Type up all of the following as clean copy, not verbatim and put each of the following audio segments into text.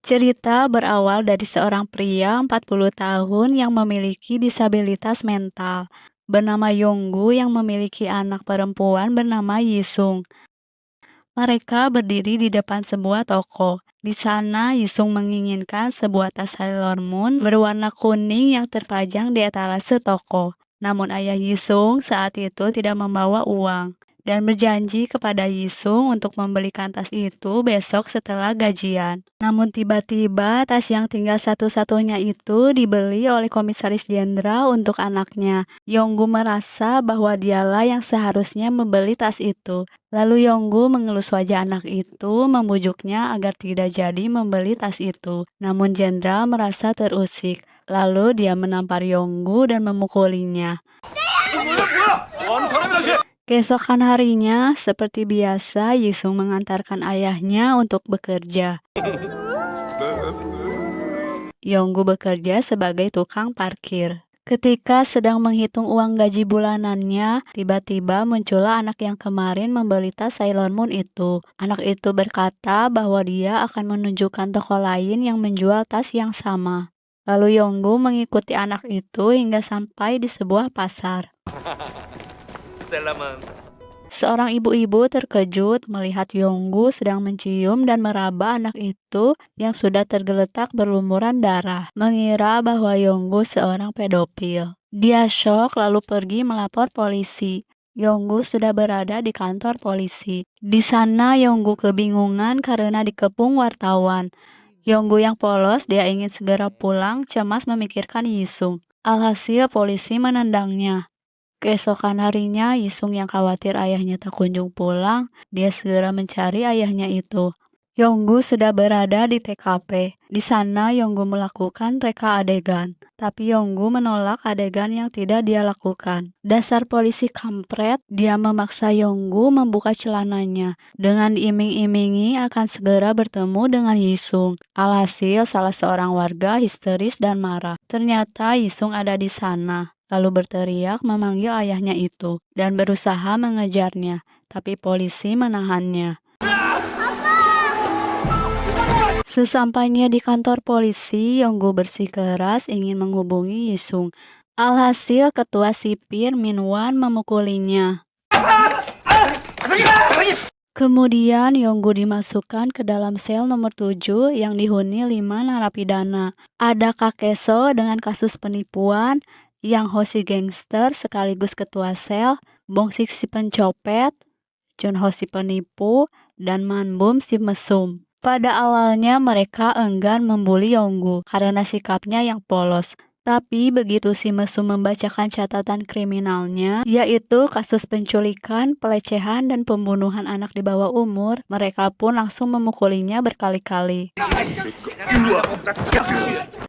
Cerita berawal dari seorang pria 40 tahun yang memiliki disabilitas mental, bernama Yonggu yang memiliki anak perempuan bernama Yisung. Mereka berdiri di depan sebuah toko. Di sana, Yisung menginginkan sebuah tas Sailor Moon berwarna kuning yang terpajang di etalase toko. Namun ayah Yisung saat itu tidak membawa uang dan berjanji kepada Yisung untuk membelikan tas itu besok setelah gajian. Namun tiba-tiba tas yang tinggal satu-satunya itu dibeli oleh komisaris jenderal untuk anaknya. Yonggu merasa bahwa dialah yang seharusnya membeli tas itu. Lalu Yonggu mengelus wajah anak itu, membujuknya agar tidak jadi membeli tas itu. Namun jenderal merasa terusik. Lalu dia menampar Yonggu dan memukulinya. Keesokan harinya, seperti biasa, Yisung mengantarkan ayahnya untuk bekerja. Yonggu bekerja sebagai tukang parkir. Ketika sedang menghitung uang gaji bulanannya, tiba-tiba muncullah anak yang kemarin membeli tas Sailor Moon itu. Anak itu berkata bahwa dia akan menunjukkan toko lain yang menjual tas yang sama. Lalu Yonggu mengikuti anak itu hingga sampai di sebuah pasar. Seorang ibu-ibu terkejut melihat Yonggu sedang mencium dan meraba anak itu yang sudah tergeletak berlumuran darah, mengira bahwa Yonggu seorang pedofil. Dia syok lalu pergi melapor polisi. Yonggu sudah berada di kantor polisi. Di sana Yonggu kebingungan karena dikepung wartawan. Yonggu yang polos, dia ingin segera pulang, cemas memikirkan Yisung. Alhasil polisi menendangnya. Keesokan harinya, Yisung yang khawatir ayahnya tak kunjung pulang, dia segera mencari ayahnya itu. Yonggu sudah berada di TKP. Di sana Yonggu melakukan reka adegan. Tapi Yonggu menolak adegan yang tidak dia lakukan. Dasar polisi kampret, dia memaksa Yonggu membuka celananya. Dengan diiming-imingi akan segera bertemu dengan Yisung. Alhasil salah seorang warga histeris dan marah. Ternyata Yisung ada di sana. Lalu berteriak memanggil ayahnya itu dan berusaha mengejarnya, tapi polisi menahannya. Sesampainya di kantor polisi, Yonggu bersikeras ingin menghubungi Yisung. Alhasil ketua sipir Minwan memukulinya. Kemudian Yonggu dimasukkan ke dalam sel nomor 7 yang dihuni 5 narapidana. Ada Kakeso dengan kasus penipuan, Yang Ho si gangster sekaligus ketua sel, Bongsik si pencopet, Junho si penipu, dan Manbum si mesum. Pada awalnya mereka enggan membuli Yonggu karena sikapnya yang polos. Tapi begitu si mesum membacakan catatan kriminalnya, yaitu kasus penculikan, pelecehan, dan pembunuhan anak di bawah umur, mereka pun langsung memukulinya berkali-kali.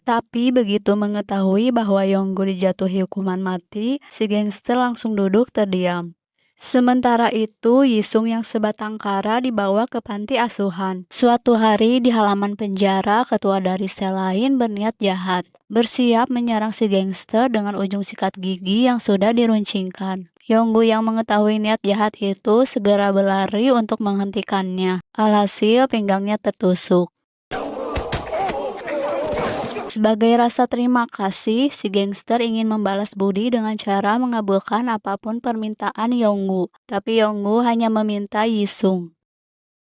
Tapi begitu mengetahui bahwa Yonggu dijatuhi hukuman mati, si gangster langsung duduk terdiam. Sementara itu, Yisung yang sebatang kara dibawa ke panti asuhan. Suatu hari di halaman penjara, ketua dari sel lain berniat jahat, bersiap menyerang si gangster dengan ujung sikat gigi yang sudah diruncingkan. Yonggu yang mengetahui niat jahat itu segera berlari untuk menghentikannya. Alhasil pinggangnya tertusuk. Sebagai rasa terima kasih, si gangster ingin membalas budi dengan cara mengabulkan apapun permintaan Yonggu. Tapi Yonggu hanya meminta Yisung.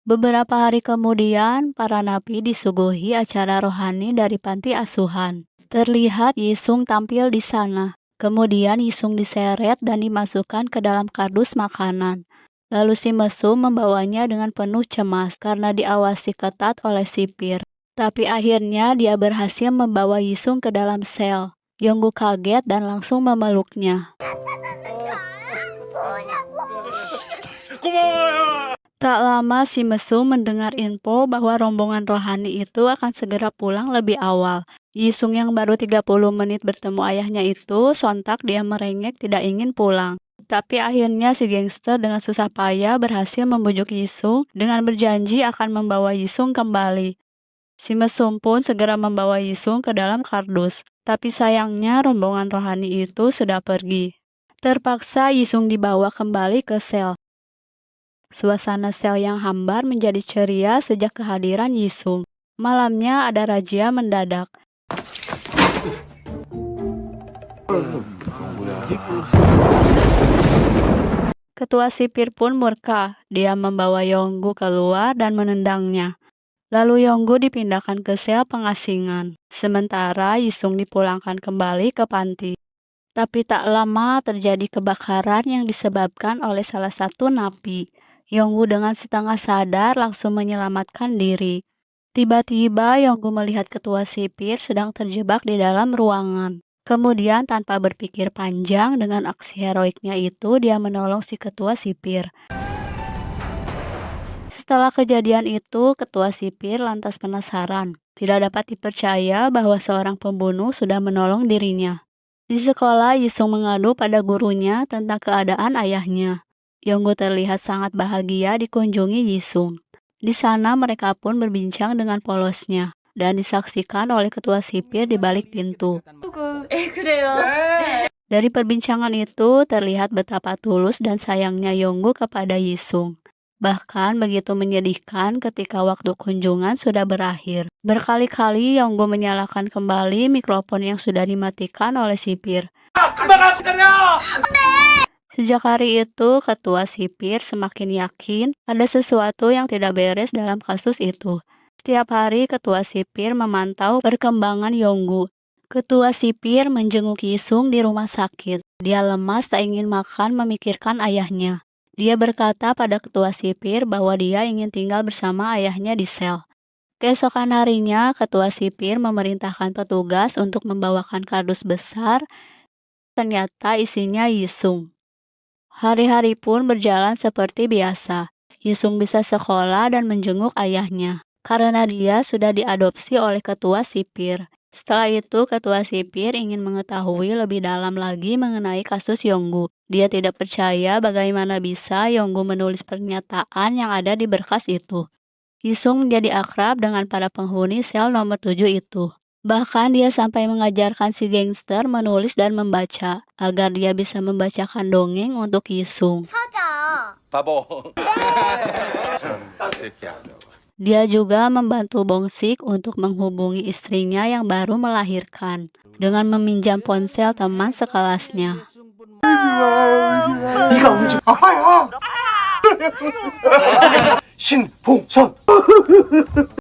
Beberapa hari kemudian, para napi disuguhi acara rohani dari panti asuhan. Terlihat Yisung tampil di sana. Kemudian Yisung diseret dan dimasukkan ke dalam kardus makanan. Lalu si mesum membawanya dengan penuh cemas karena diawasi ketat oleh sipir. Tapi akhirnya dia berhasil membawa Yisung ke dalam sel. Yonggu kaget dan langsung memeluknya. Tak lama si mesum mendengar info bahwa rombongan rohani itu akan segera pulang lebih awal. Yisung yang baru 30 menit bertemu ayahnya itu, sontak dia merengek tidak ingin pulang. Tapi akhirnya si gangster dengan susah payah berhasil membujuk Yisung dengan berjanji akan membawa Yisung kembali. Si mesum pun segera membawa Yisung ke dalam kardus, tapi sayangnya rombongan rohani itu sudah pergi. Terpaksa Yisung dibawa kembali ke sel. Suasana sel yang hambar menjadi ceria sejak kehadiran Yisung. Malamnya ada razia mendadak. Ketua sipir pun murka. Dia membawa Yonggu keluar dan menendangnya. Lalu Yonggu dipindahkan ke sel pengasingan. Sementara Yisung dipulangkan kembali ke panti. Tapi tak lama terjadi kebakaran yang disebabkan oleh salah satu napi. Yonggu dengan setengah sadar langsung menyelamatkan diri. Tiba-tiba Yonggu melihat ketua sipir sedang terjebak di dalam ruangan. Kemudian tanpa berpikir panjang dengan aksi heroiknya itu dia menolong si ketua sipir. Setelah kejadian itu, ketua sipir lantas penasaran. Tidak dapat dipercaya bahwa seorang pembunuh sudah menolong dirinya. Di sekolah, Yisung mengadu pada gurunya tentang keadaan ayahnya. Yonggu terlihat sangat bahagia dikunjungi Yisung. Di sana mereka pun berbincang dengan polosnya dan disaksikan oleh ketua sipir di balik pintu. Dari perbincangan itu terlihat betapa tulus dan sayangnya Yonggu kepada Yisung. Bahkan begitu menyedihkan ketika waktu kunjungan sudah berakhir. Berkali-kali Yonggu menyalakan kembali mikrofon yang sudah dimatikan oleh sipir. Sejak hari itu, ketua sipir semakin yakin ada sesuatu yang tidak beres dalam kasus itu. Setiap hari ketua sipir memantau perkembangan Yonggu. Ketua sipir menjenguk Yisung di rumah sakit. Dia lemas tak ingin makan memikirkan ayahnya. Dia berkata pada ketua sipir bahwa dia ingin tinggal bersama ayahnya di sel. Keesokan harinya, ketua sipir memerintahkan petugas untuk membawakan kardus besar. Ternyata isinya Yisung. Hari-hari pun berjalan seperti biasa. Yisung bisa sekolah dan menjenguk ayahnya, karena dia sudah diadopsi oleh ketua sipir. Setelah itu, ketua sipir ingin mengetahui lebih dalam lagi mengenai kasus Yonggu. Dia tidak percaya bagaimana bisa Yonggu menulis pernyataan yang ada di berkas itu. Yisung menjadi akrab dengan para penghuni sel nomor 7 itu. Bahkan dia sampai mengajarkan si gangster menulis dan membaca, agar dia bisa membacakan dongeng untuk Yisung. Dia juga membantu Bongsik untuk menghubungi istrinya yang baru melahirkan dengan meminjam ponsel teman sekelasnya.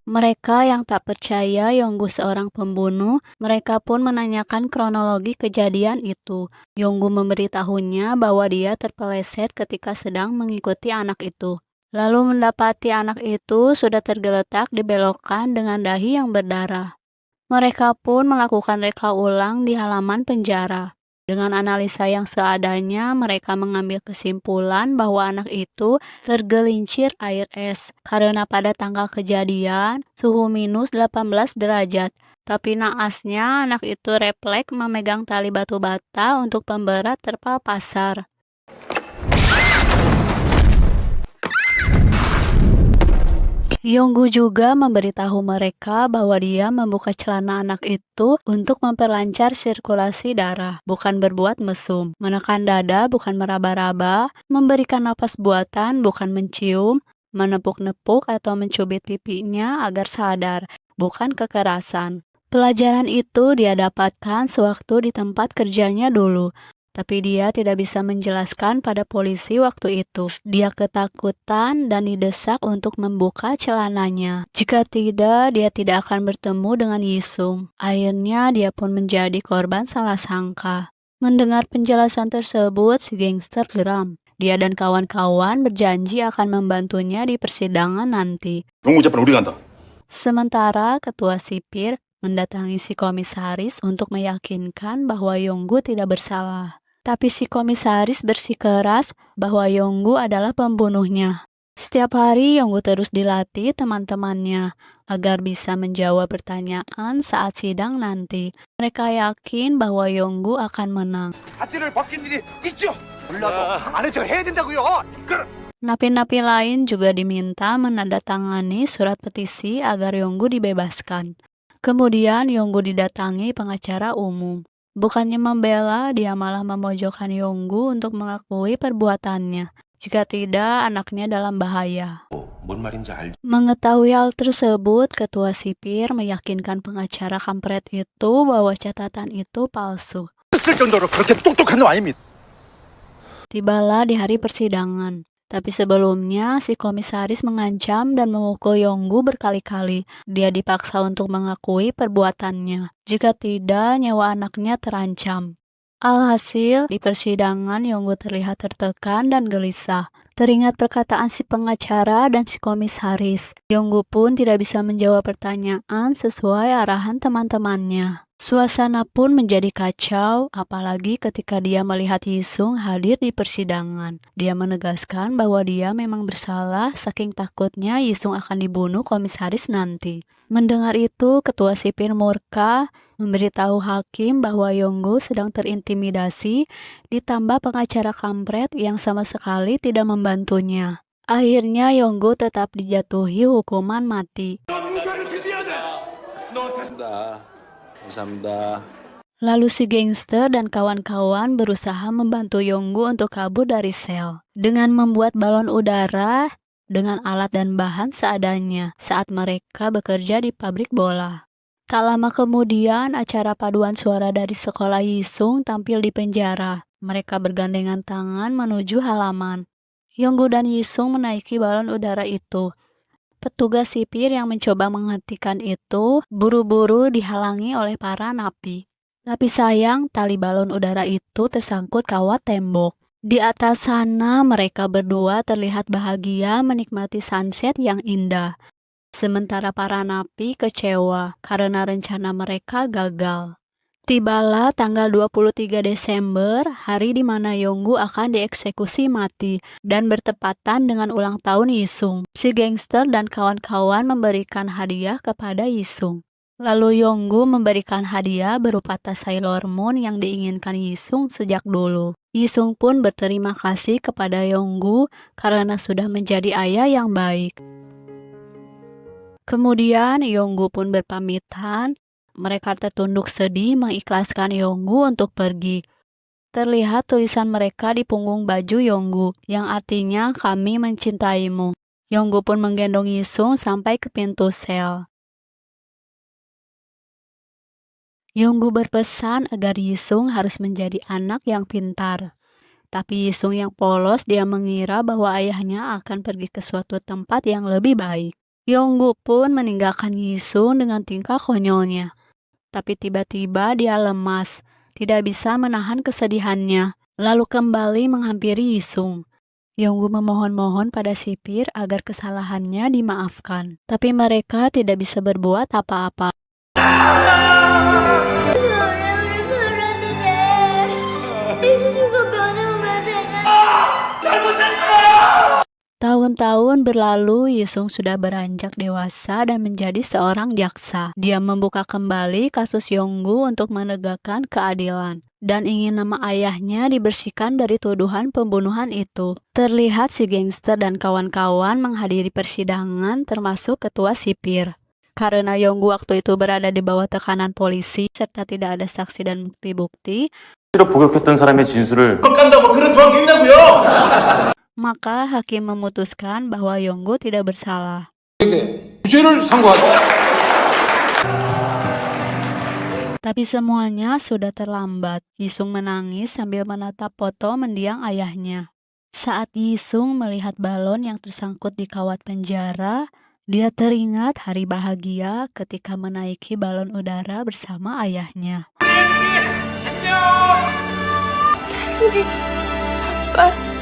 Mereka yang tak percaya Yonggu seorang pembunuh, mereka pun menanyakan kronologi kejadian itu. Yonggu memberitahunya bahwa dia terpeleset ketika sedang mengikuti anak itu. Lalu mendapati anak itu sudah tergeletak di belokan dengan dahi yang berdarah. Mereka pun melakukan reka ulang di halaman penjara. Dengan analisa yang seadanya, mereka mengambil kesimpulan bahwa anak itu tergelincir air es karena pada tanggal kejadian suhu minus 18 derajat. Tapi naasnya anak itu refleks memegang tali batu bata untuk pemberat terpal pasar. Yonggu juga memberitahu mereka bahwa dia membuka celana anak itu untuk memperlancar sirkulasi darah, bukan berbuat mesum, menekan dada bukan meraba-raba, memberikan napas buatan bukan mencium, menepuk-nepuk atau mencubit pipinya agar sadar, bukan kekerasan. Pelajaran itu dia dapatkan sewaktu di tempat kerjanya dulu. Tapi dia tidak bisa menjelaskan pada polisi waktu itu. Dia ketakutan dan didesak untuk membuka celananya. Jika tidak, dia tidak akan bertemu dengan Yisung. Akhirnya dia pun menjadi korban salah sangka. Mendengar penjelasan tersebut, si gangster geram. Dia dan kawan-kawan berjanji akan membantunya di persidangan nanti. Sementara ketua sipir mendatangi si komisaris untuk meyakinkan bahwa Yonggu tidak bersalah. Tapi si komisaris bersikeras bahwa Yonggu adalah pembunuhnya. Setiap hari Yonggu terus dilatih teman-temannya agar bisa menjawab pertanyaan saat sidang nanti. Mereka yakin bahwa Yonggu akan menang. Napi-napi lain juga diminta menandatangani surat petisi agar Yonggu dibebaskan. Kemudian Yonggu didatangi pengacara umum. Bukannya membela, dia malah memojokkan Yonggu untuk mengakui perbuatannya. Jika tidak, anaknya dalam bahaya. 뭔 말인지 알죠? Mengetahui hal tersebut, ketua sipir meyakinkan pengacara kampret itu bahwa catatan itu palsu. 쓸 정도로 그렇게 똑똑한 놈 아닙니다. Tibalah di hari persidangan. Tapi sebelumnya, si komisaris mengancam dan memukul Yonggu berkali-kali. Dia dipaksa untuk mengakui perbuatannya. Jika tidak, nyawa anaknya terancam. Alhasil, di persidangan Yonggu terlihat tertekan dan gelisah. Teringat perkataan si pengacara dan si komisaris. Yonggu pun tidak bisa menjawab pertanyaan sesuai arahan teman-temannya. Suasana pun menjadi kacau, apalagi ketika dia melihat Yisung hadir di persidangan. Dia menegaskan bahwa dia memang bersalah, saking takutnya Yisung akan dibunuh komisaris nanti. Mendengar itu, ketua sipir murka memberitahu hakim bahwa Yonggu sedang terintimidasi, ditambah pengacara kampret yang sama sekali tidak membantunya. Akhirnya Yonggu tetap dijatuhi hukuman mati. Lalu si gangster dan kawan-kawan berusaha membantu Yonggu untuk kabur dari sel dengan membuat balon udara dengan alat dan bahan seadanya saat mereka bekerja di pabrik bola. Tak lama kemudian, acara paduan suara dari sekolah Yisung tampil di penjara. Mereka bergandengan tangan menuju halaman. Yonggu dan Yisung menaiki balon udara itu. Petugas sipir yang mencoba menghentikan itu buru-buru dihalangi oleh para napi. Tapi sayang, tali balon udara itu tersangkut kawat tembok. Di atas sana, mereka berdua terlihat bahagia menikmati sunset yang indah. Sementara para napi kecewa karena rencana mereka gagal. Tibalah tanggal 23 Desember, hari di mana Yonggu akan dieksekusi mati, dan bertepatan dengan ulang tahun Yisung. Si gangster dan kawan-kawan memberikan hadiah kepada Yisung. Lalu Yonggu memberikan hadiah berupa tas Sailor Moon yang diinginkan Yisung sejak dulu. Yisung pun berterima kasih kepada Yonggu karena sudah menjadi ayah yang baik. Kemudian Yonggu pun berpamitan. Mereka tertunduk sedih mengikhlaskan Yonggu untuk pergi. Terlihat tulisan mereka di punggung baju Yonggu, yang artinya kami mencintaimu. Yonggu pun menggendong Yisung sampai ke pintu sel. Yonggu berpesan agar Yisung harus menjadi anak yang pintar. Tapi Yisung yang polos, dia mengira bahwa ayahnya akan pergi ke suatu tempat yang lebih baik. Yonggu pun meninggalkan Yisung dengan tingkah konyolnya. Tapi tiba-tiba dia lemas, tidak bisa menahan kesedihannya, lalu kembali menghampiri Yisung. Yonggu memohon-mohon pada sipir agar kesalahannya dimaafkan, tapi mereka tidak bisa berbuat apa-apa. Tahun-tahun berlalu, Yisung sudah beranjak dewasa dan menjadi seorang jaksa. Dia membuka kembali kasus Yonggu untuk menegakkan keadilan dan ingin nama ayahnya dibersihkan dari tuduhan pembunuhan itu. Terlihat si gangster dan kawan-kawan menghadiri persidangan termasuk ketua sipir. Karena Yonggu waktu itu berada di bawah tekanan polisi serta tidak ada saksi dan bukti-bukti, 복역했던 사람의 진술을 깐다 뭐 그런 조항이 있냐고요? maka hakim memutuskan bahwa Yonggu tidak bersalah. 무죄를 선고하다. Tapi semuanya sudah terlambat. Yisung menangis sambil menatap foto mendiang ayahnya. Saat Yisung melihat balon yang tersangkut di kawat penjara, dia teringat hari bahagia ketika menaiki balon udara bersama ayahnya. Apa?